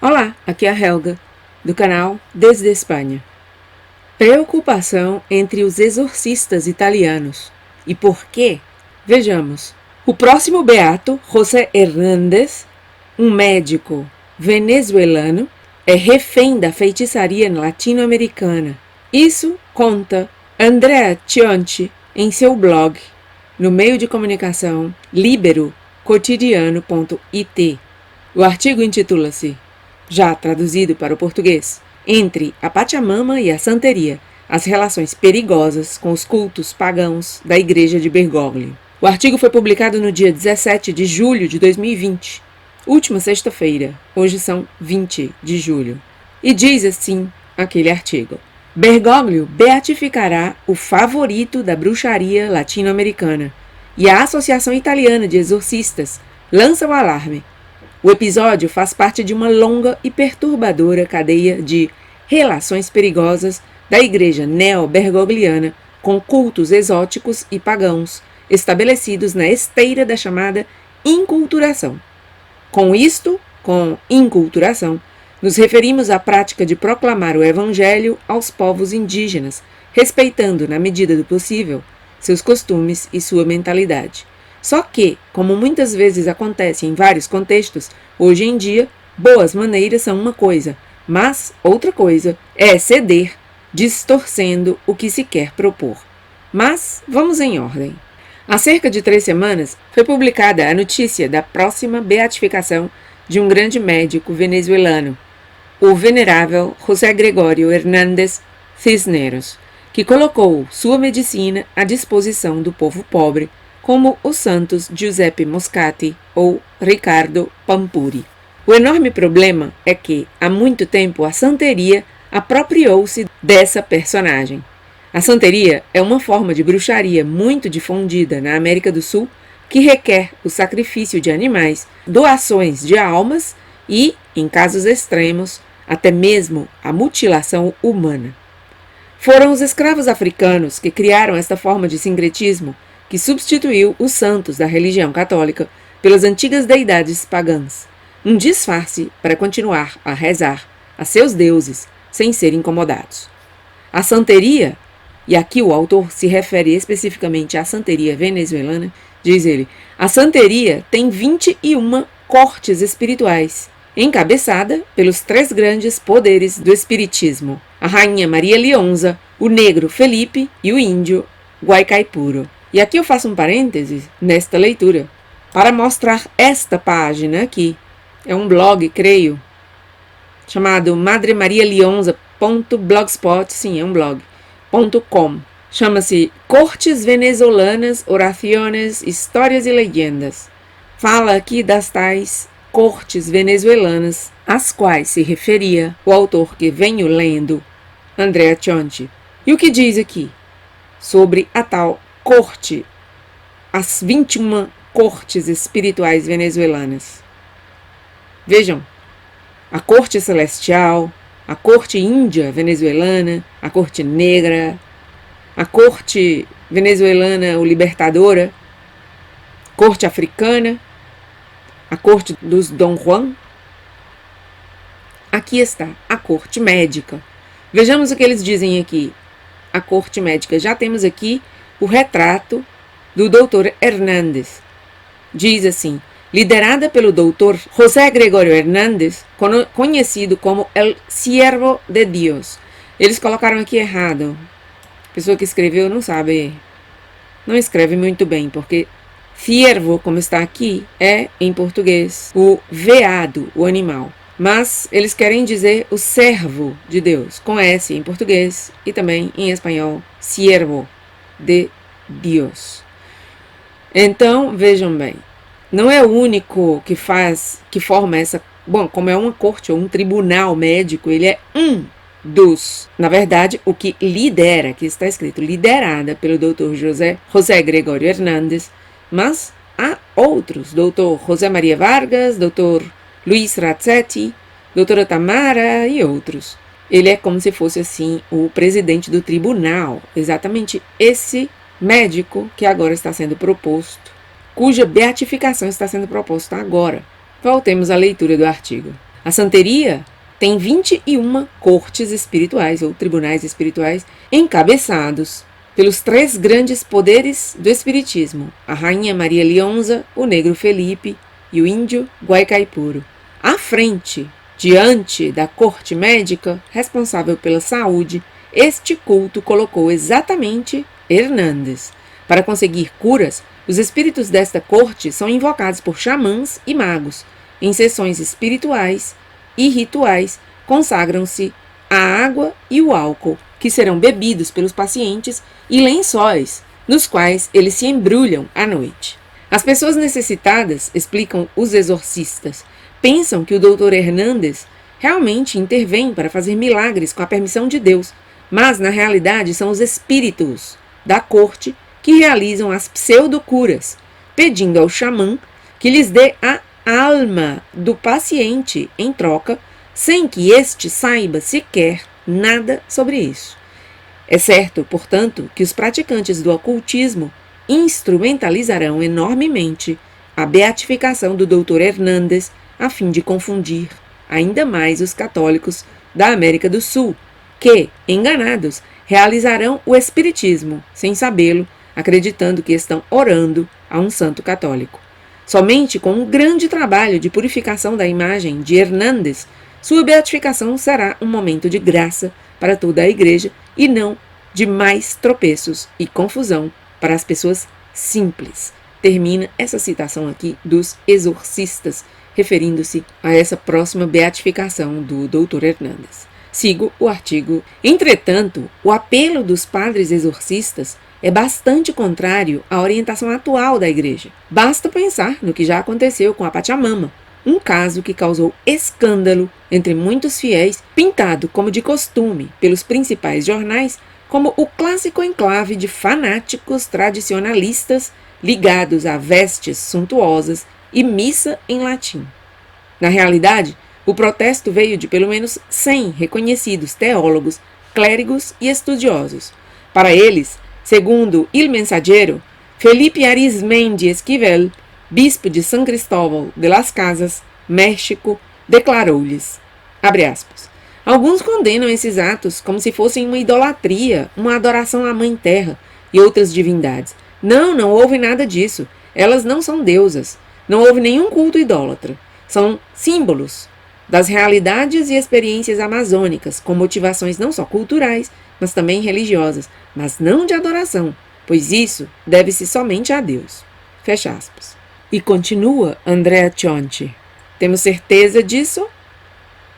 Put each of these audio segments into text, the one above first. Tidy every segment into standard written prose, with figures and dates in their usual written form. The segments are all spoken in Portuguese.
Olá, aqui é a Helga, do canal Desde Espanha. Preocupação entre os exorcistas italianos. E por quê? Vejamos. O próximo beato, José Hernández, um médico venezuelano, é refém da feitiçaria latino-americana. Isso conta Andrea Cionti em seu blog, no meio de comunicação libero-cotidiano.it. O artigo intitula-se, já traduzido para o português, Entre a Pachamama e a Santeria, as relações perigosas com os cultos pagãos da Igreja de Bergoglio. O artigo foi publicado no dia 17 de julho de 2020, última sexta-feira, hoje são 20 de julho. E diz assim aquele artigo: Bergoglio beatificará o favorito da bruxaria latino-americana, e a Associação Italiana de Exorcistas lança o alarme. O episódio faz parte de uma longa e perturbadora cadeia de relações perigosas da igreja neo-bergogliana com cultos exóticos e pagãos estabelecidos na esteira da chamada inculturação. Com inculturação, nos referimos à prática de proclamar o evangelho aos povos indígenas, respeitando, na medida do possível, seus costumes e sua mentalidade. Só que, como muitas vezes acontece em vários contextos, hoje em dia, boas maneiras são uma coisa, mas outra coisa é ceder, distorcendo o que se quer propor. Mas vamos em ordem. Há cerca de 3 semanas, foi publicada a notícia da próxima beatificação de um grande médico venezuelano, o venerável José Gregorio Hernández Cisneros, que colocou sua medicina à disposição do povo pobre, como os santos Giuseppe Moscati ou Ricardo Pampuri. O enorme problema é que, há muito tempo, a santeria apropriou-se dessa personagem. A santeria é uma forma de bruxaria muito difundida na América do Sul que requer o sacrifício de animais, doações de almas e, em casos extremos, até mesmo a mutilação humana. Foram os escravos africanos que criaram esta forma de sincretismo que substituiu os santos da religião católica pelas antigas deidades pagãs, um disfarce para continuar a rezar a seus deuses sem ser incomodados. A santeria, e aqui o autor se refere especificamente à santeria venezuelana, diz ele, a santeria tem 21 cortes espirituais, encabeçada pelos 3 grandes poderes do espiritismo, a rainha Maria Leonza, o negro Felipe e o índio Guaycaipuro. E aqui eu faço um parêntese nesta leitura para mostrar esta página aqui. É um blog, creio, chamado madremarialeonza.blogspot, sim, é um blog, .com. Chama-se Cortes Venezolanas, Oraciones, Histórias e Leyendas. Fala aqui das tais cortes venezuelanas, às quais se referia o autor que venho lendo, Andrea Cionti. E o que diz aqui sobre a tal corte, as 21 cortes espirituais venezuelanas? Vejam, a corte celestial, a corte índia venezuelana, a corte negra, a corte venezuelana, o libertadora, corte africana, a corte dos Dom Juan. Aqui está a corte médica. Vejamos o que eles dizem aqui. A corte médica, já temos aqui o retrato do Dr. Hernández. Diz assim, liderada pelo Dr. José Gregorio Hernández, conhecido como El Siervo de Dios. Eles colocaram aqui errado. A pessoa que escreveu não sabe, não escreve muito bem, porque ciervo, como está aqui, é, em português, o veado, o animal. Mas eles querem dizer o servo de Deus, com S em português e também em espanhol, siervo de Dios. Então, vejam bem, não é o único que forma essa, bom, como é uma corte ou um tribunal médico, ele é um dos, na verdade, o que lidera, que está escrito, liderada pelo Dr. José Gregorio Hernández, mas há outros, Dr. José Maria Vargas, Dr. Luiz Razzetti, Doutora Tamara e outros. Ele é como se fosse assim o presidente do tribunal, exatamente esse médico que agora está sendo proposto, cuja beatificação está sendo proposta agora. Voltemos à leitura do artigo. A santeria tem 21 cortes espirituais ou tribunais espirituais encabeçados pelos 3 grandes poderes do espiritismo, a Rainha Maria Leonza, o Negro Felipe e o Índio Guaicaipuro. À frente, diante da corte médica responsável pela saúde, este culto colocou exatamente Hernández. Para conseguir curas, os espíritos desta corte são invocados por xamãs e magos. Em sessões espirituais e rituais, consagram-se a água e o álcool, que serão bebidos pelos pacientes, e lençóis, nos quais eles se embrulham à noite. As pessoas necessitadas, explicam os exorcistas, pensam que o Dr. Hernández realmente intervém para fazer milagres com a permissão de Deus, mas na realidade são os espíritos da corte que realizam as pseudocuras, pedindo ao xamã que lhes dê a alma do paciente em troca, sem que este saiba sequer nada sobre isso. É certo, portanto, que os praticantes do ocultismo instrumentalizarão enormemente a beatificação do Dr. Hernández a fim de confundir ainda mais os católicos da América do Sul, que, enganados, realizarão o espiritismo, sem sabê-lo, acreditando que estão orando a um santo católico. Somente com um grande trabalho de purificação da imagem de Hernández, sua beatificação será um momento de graça para toda a igreja e não de mais tropeços e confusão para as pessoas simples. Termina essa citação aqui dos exorcistas, referindo-se a essa próxima beatificação do Dr. Hernández. Sigo o artigo. Entretanto, o apelo dos padres exorcistas é bastante contrário à orientação atual da igreja. Basta pensar no que já aconteceu com a Pachamama, um caso que causou escândalo entre muitos fiéis, pintado como de costume pelos principais jornais como o clássico enclave de fanáticos tradicionalistas ligados a vestes suntuosas e missa em latim. Na realidade, o protesto veio de pelo menos 100 reconhecidos teólogos, clérigos e estudiosos. Para eles, segundo Il Mensageiro, Felipe Arizmendi Esquivel, bispo de San Cristóbal de las Casas, México, declarou-lhes, abre aspas, alguns condenam esses atos como se fossem uma idolatria, uma adoração à Mãe Terra e outras divindades. Não houve nada disso. Elas não são deusas. Não houve nenhum culto idólatra. São símbolos das realidades e experiências amazônicas, com motivações não só culturais, mas também religiosas, mas não de adoração, pois isso deve-se somente a Deus. Fecha aspas. E continua Andrea Chonti. Temos certeza disso?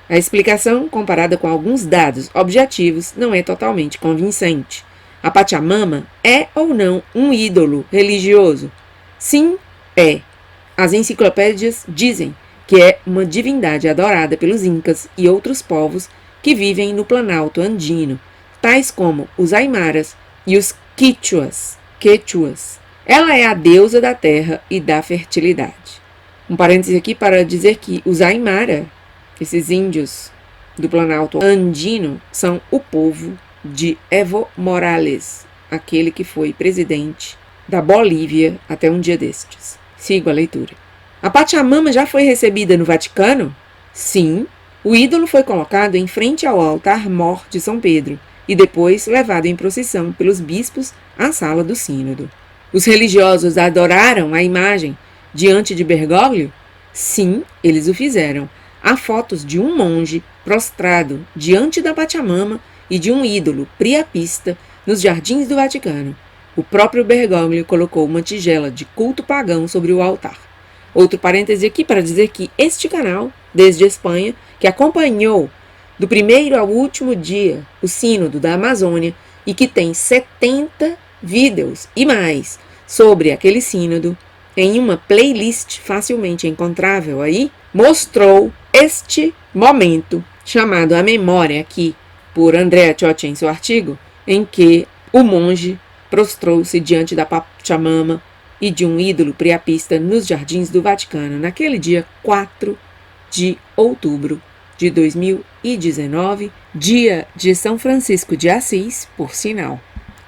A explicação, comparada com alguns dados objetivos, não é totalmente convincente. A Pachamama é ou não um ídolo religioso? Sim, é. As enciclopédias dizem que é uma divindade adorada pelos incas e outros povos que vivem no Planalto Andino, tais como os aimaras e os quechuas. Ela é a deusa da terra e da fertilidade. Um parêntese aqui para dizer que os aimara, esses índios do Planalto Andino, são o povo de Evo Morales, aquele que foi presidente da Bolívia até um dia destes. Sigo a leitura. A Pachamama já foi recebida no Vaticano? Sim, o ídolo foi colocado em frente ao altar-mor de São Pedro e depois levado em procissão pelos bispos à sala do sínodo. Os religiosos adoraram a imagem diante de Bergoglio? Sim, eles o fizeram. Há fotos de um monge prostrado diante da Pachamama e de um ídolo priapista nos jardins do Vaticano. O próprio Bergoglio colocou uma tigela de culto pagão sobre o altar. Outro parêntese aqui para dizer que este canal, desde a Espanha, que acompanhou do primeiro ao último dia o sínodo da Amazônia e que tem 70 vídeos e mais sobre aquele sínodo, em uma playlist facilmente encontrável aí, mostrou este momento, chamado A Memória aqui, por Andrea Chonti em seu artigo, em que o monge prostrou-se diante da Pachamama e de um ídolo priapista nos jardins do Vaticano, naquele dia 4 de outubro de 2019, dia de São Francisco de Assis, por sinal.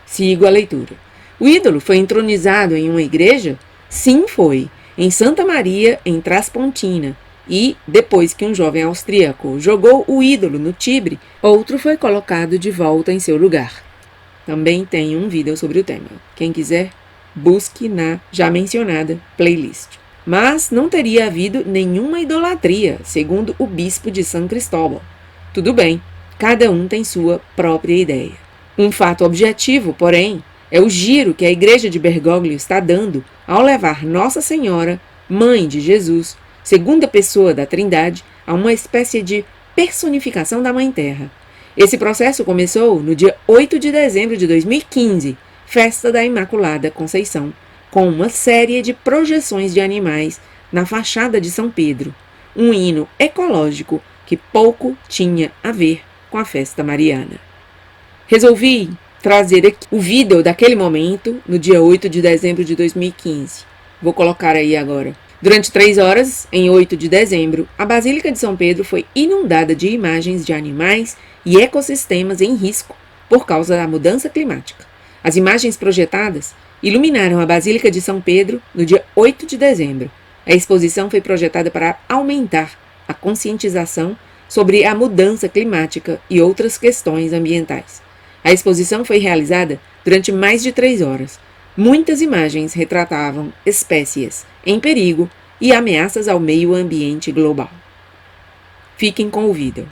Sigo a leitura. O ídolo foi entronizado em uma igreja? Sim, foi, em Santa Maria, em Traspontina, E, depois que um jovem austríaco jogou o ídolo no Tibre, outro foi colocado de volta em seu lugar. Também tem um vídeo sobre o tema. Quem quiser, busque na já mencionada playlist. Mas não teria havido nenhuma idolatria, segundo o bispo de São Cristóbal. Tudo bem, cada um tem sua própria ideia. Um fato objetivo, porém, é o giro que a igreja de Bergoglio está dando ao levar Nossa Senhora, Mãe de Jesus, segunda pessoa da Trindade, a uma espécie de personificação da Mãe Terra. Esse processo começou no dia 8 de dezembro de 2015, festa da Imaculada Conceição, com uma série de projeções de animais na fachada de São Pedro, um hino ecológico que pouco tinha a ver com a festa mariana. Resolvi trazer aqui o vídeo daquele momento, no dia 8 de dezembro de 2015. Vou colocar aí agora. Durante 3 horas, em 8 de dezembro, a Basílica de São Pedro foi inundada de imagens de animais e ecossistemas em risco por causa da mudança climática. As imagens projetadas iluminaram a Basílica de São Pedro no dia 8 de dezembro. A exposição foi projetada para aumentar a conscientização sobre a mudança climática e outras questões ambientais. A exposição foi realizada durante mais de 3 horas. Muitas imagens retratavam espécies em perigo e ameaças ao meio ambiente global. Fiquem com o vídeo.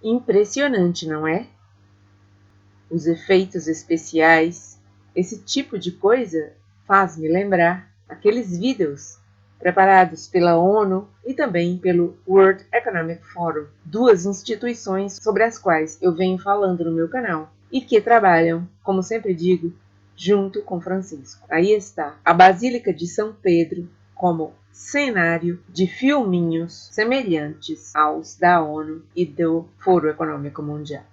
Impressionante, não é? Os efeitos especiais, esse tipo de coisa faz-me lembrar aqueles vídeos preparados pela ONU e também pelo World Economic Forum, duas instituições sobre as quais eu venho falando no meu canal e que trabalham, como sempre digo, junto com Francisco. Aí está a Basílica de São Pedro como cenário de filminhos semelhantes aos da ONU e do Fórum Econômico Mundial.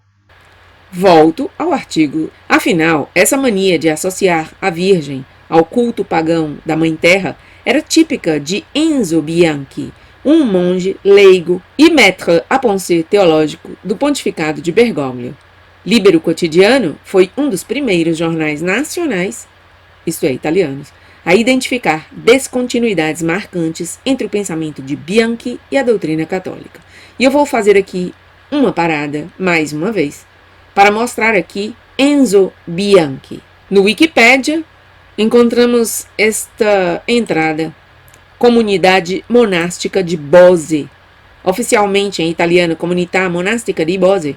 Volto ao artigo. Afinal, essa mania de associar a Virgem ao culto pagão da Mãe Terra era típica de Enzo Bianchi, um monge leigo e maître à pensée teológico do Pontificado de Bergoglio. Libero Quotidiano foi um dos primeiros jornais nacionais, isto é, italianos, a identificar descontinuidades marcantes entre o pensamento de Bianchi e a doutrina católica. E eu vou fazer aqui uma parada, mais uma vez, para mostrar aqui Enzo Bianchi. No Wikipedia, encontramos esta entrada: Comunidade Monástica de Bose, oficialmente em italiano Comunità Monastica di Bose,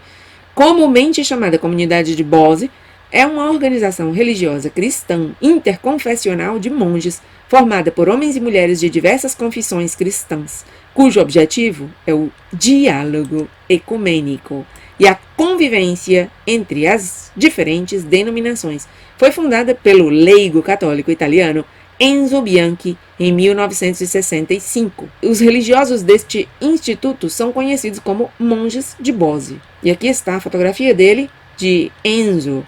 comumente chamada Comunidade de Bose, é uma organização religiosa cristã interconfessional de monges formada por homens e mulheres de diversas confissões cristãs, cujo objetivo é o diálogo ecumênico e a convivência entre as diferentes denominações. Foi fundada pelo leigo católico italiano Enzo Bianchi em 1965. Os religiosos deste instituto são conhecidos como monges de Bose. E aqui está a fotografia dele, de Enzo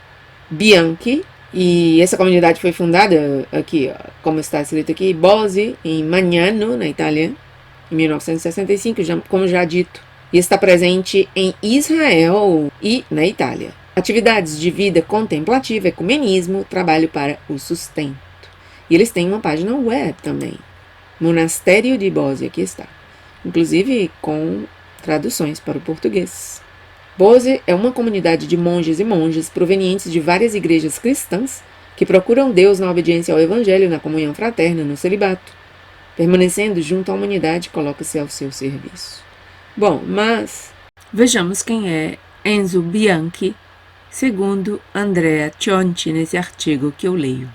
Bianchi, e essa comunidade foi fundada aqui, ó, como está escrito aqui, Bose, em Magnano, na Itália, em 1965, como já dito, e está presente em Israel e na Itália. Atividades de vida contemplativa, ecumenismo, trabalho para o sustento. E eles têm uma página web também, Monastério de Bose, aqui está, inclusive com traduções para o português. Bose é uma comunidade de monges e monjas provenientes de várias igrejas cristãs que procuram Deus na obediência ao Evangelho, na comunhão fraterna, no celibato. Permanecendo junto à humanidade, coloca-se ao seu serviço. Bom, mas vejamos quem é Enzo Bianchi, segundo Andrea Cionti, nesse artigo que eu leio.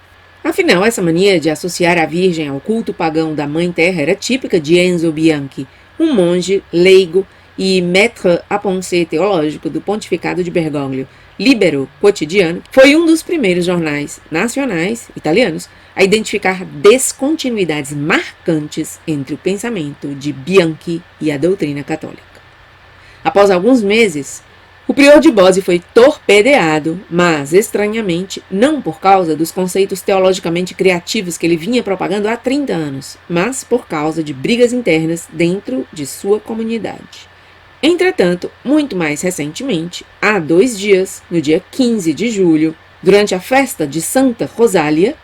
Afinal, essa mania de associar a Virgem ao culto pagão da Mãe Terra era típica de Enzo Bianchi, um monge leigo e maître à pensée teológico do Pontificado de Bergoglio. Libero Quotidiano foi um dos primeiros jornais nacionais italianos a identificar descontinuidades marcantes entre o pensamento de Bianchi e a doutrina católica. Após alguns meses, o prior de Bose foi torpedeado, mas, estranhamente, não por causa dos conceitos teologicamente criativos que ele vinha propagando há 30 anos, mas por causa de brigas internas dentro de sua comunidade. Entretanto, muito mais recentemente, há 2 dias, no dia 15 de julho, durante a festa de Santa Rosália,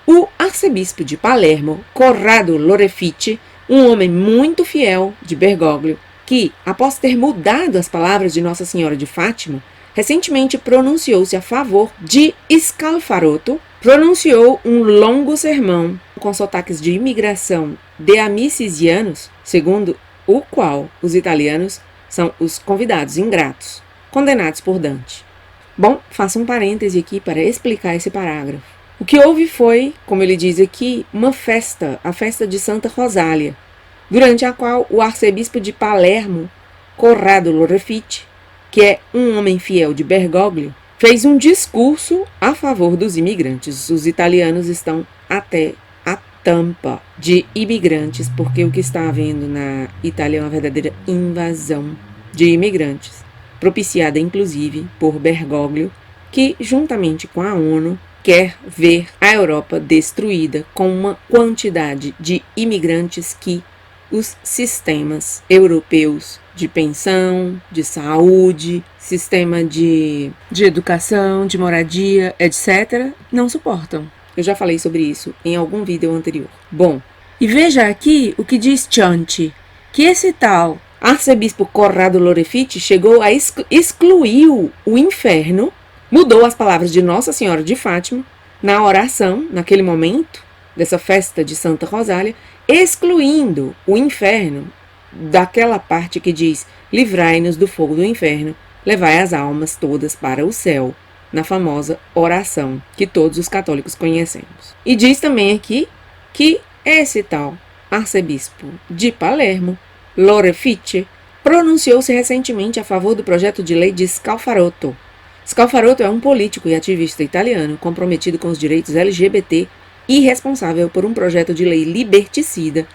o arcebispo de Palermo, Corrado Lorefice, um homem muito fiel de Bergoglio, que, após ter mudado as palavras de Nossa Senhora de Fátima, recentemente pronunciou-se a favor de Scalfarotto, pronunciou um longo sermão com sotaques de imigração de amicisianos, segundo o qual os italianos são os convidados ingratos, condenados por Dante. Bom, faço um parêntese aqui para explicar esse parágrafo. O que houve foi, como ele diz aqui, uma festa, a festa de Santa Rosália, durante a qual o arcebispo de Palermo, Corrado Lorefice, que é um homem fiel de Bergoglio, fez um discurso a favor dos imigrantes. Os italianos estão até a tampa de imigrantes, porque o que está havendo na Itália é uma verdadeira invasão de imigrantes, propiciada inclusive por Bergoglio, que, juntamente com a ONU, quer ver a Europa destruída com uma quantidade de imigrantes que os sistemas europeus de pensão, de saúde, sistema de educação, de moradia, etc., não suportam. Eu já falei sobre isso em algum vídeo anterior. Bom, e veja aqui o que diz Cionti, que esse tal arcebispo Corrado Lorefice chegou a excluir o inferno, mudou as palavras de Nossa Senhora de Fátima na oração, naquele momento, dessa festa de Santa Rosália, excluindo o inferno daquela parte que diz: livrai-nos do fogo do inferno, levai as almas todas para o céu, na famosa oração que todos os católicos conhecemos. E diz também aqui que esse tal arcebispo de Palermo, Lorefice, pronunciou-se recentemente a favor do projeto de lei de Scalfarotto. Scalfarotto é um político e ativista italiano comprometido com os direitos LGBT e responsável por um projeto de lei liberticida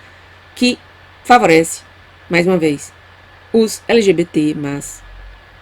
que favorece, mais uma vez, os LGBT, mas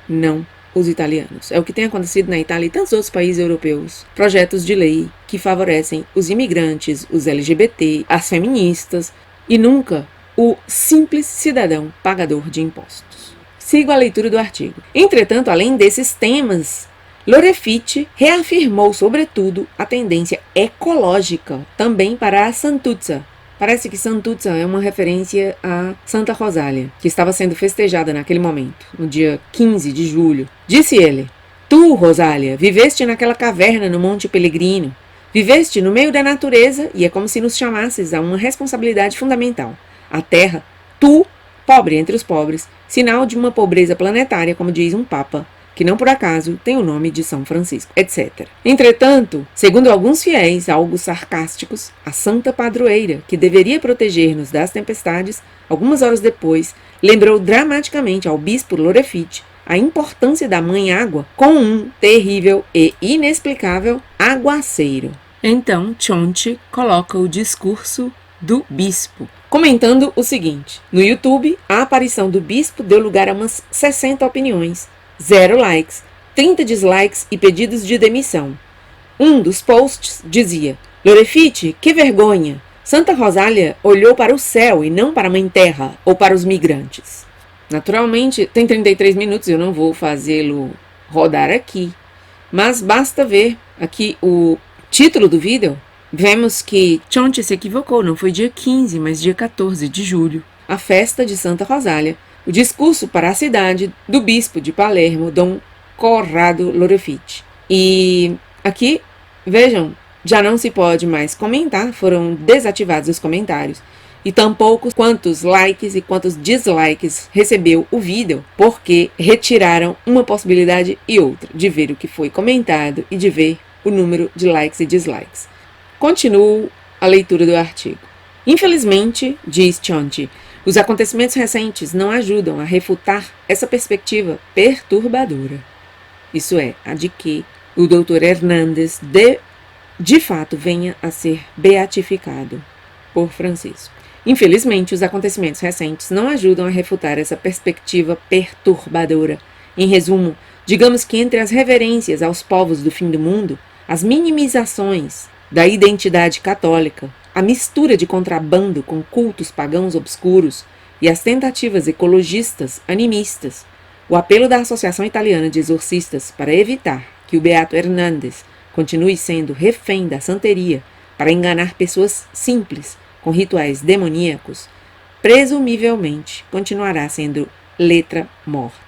não os italianos. É o que tem acontecido na Itália e tantos outros países europeus. Projetos de lei que favorecem os imigrantes, os LGBT, as feministas e nunca o simples cidadão pagador de impostos. Sigo a leitura do artigo. Entretanto, além desses temas, Lorefice reafirmou, sobretudo, a tendência ecológica também para a Santuzza. Parece que Santuzza é uma referência a Santa Rosália, que estava sendo festejada naquele momento, no dia 15 de julho. Disse ele: Tu, Rosália, viveste naquela caverna no Monte Pellegrino, viveste no meio da natureza e é como se nos chamasses a uma responsabilidade fundamental. A terra, tu, pobre entre os pobres, sinal de uma pobreza planetária, como diz um papa, que não por acaso tem o nome de São Francisco, etc. Entretanto, segundo alguns fiéis, algo sarcásticos, a santa padroeira, que deveria proteger-nos das tempestades, algumas horas depois, lembrou dramaticamente ao bispo Lorefitte a importância da mãe água com um terrível e inexplicável aguaceiro. Então, Chonti coloca o discurso do bispo, comentando o seguinte: no YouTube, a aparição do bispo deu lugar a umas 60 opiniões, 0 likes, 30 dislikes e pedidos de demissão. Um dos posts dizia: Lorefitte, que vergonha! Santa Rosália olhou para o céu e não para a Mãe Terra ou para os migrantes. Naturalmente, tem 33 minutos, eu não vou fazê-lo rodar aqui, mas basta ver aqui o título do vídeo. Vemos que Chonti se equivocou, não foi dia 15, mas dia 14 de julho, a festa de Santa Rosália, o discurso para a cidade do bispo de Palermo, Dom Corrado Lorefitte. E aqui, vejam, já não se pode mais comentar, foram desativados os comentários. E tampouco quantos likes e quantos dislikes recebeu o vídeo, porque retiraram uma possibilidade e outra, de ver o que foi comentado e de ver o número de likes e dislikes. Continuo a leitura do artigo. Infelizmente, diz Chonti, os acontecimentos recentes não ajudam a refutar essa perspectiva perturbadora. Isso é, a de que o Dr. Hernández de fato venha a ser beatificado por Francisco. Infelizmente, os acontecimentos recentes não ajudam a refutar essa perspectiva perturbadora. Em resumo, digamos que entre as reverências aos povos do fim do mundo, as minimizações da identidade católica, a mistura de contrabando com cultos pagãos obscuros e as tentativas ecologistas animistas, o apelo da Associação Italiana de Exorcistas para evitar que o Beato Hernández continue sendo refém da santeria para enganar pessoas simples com rituais demoníacos, presumivelmente continuará sendo letra morta.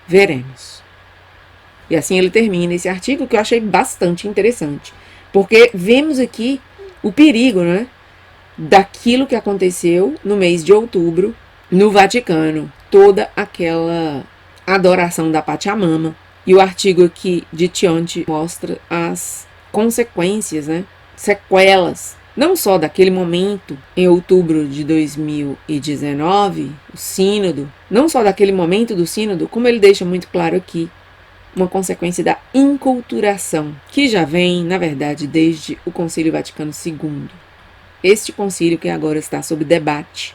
Veremos. E assim ele termina esse artigo, que eu achei bastante interessante, porque vemos aqui o perigo, né, daquilo que aconteceu no mês de outubro no Vaticano, toda aquela adoração da Pachamama. E o artigo aqui de Chonti mostra as consequências, né, sequelas, não só daquele momento em outubro de 2019, o sínodo, não só daquele momento do sínodo, como ele deixa muito claro aqui, uma consequência da inculturação, que já vem, na verdade, desde o Concílio Vaticano II. Este concílio que agora está sob debate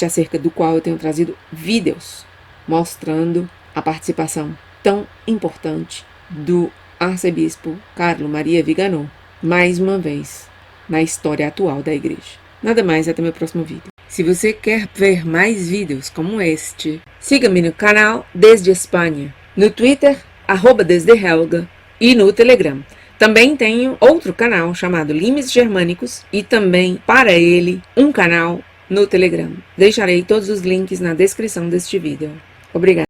acerca do qual eu tenho trazido vídeos, mostrando a participação tão importante do arcebispo Carlo Maria Viganò, mais uma vez, na história atual da igreja. Nada mais, até meu próximo vídeo. Se você quer ver mais vídeos como este, siga-me no canal Desde Espanha, no Twitter, @desdehelga, e no Telegram. Também tenho outro canal chamado Limes Germânicos e também, para ele, um canal no Telegram. Deixarei todos os links na descrição deste vídeo. Obrigada.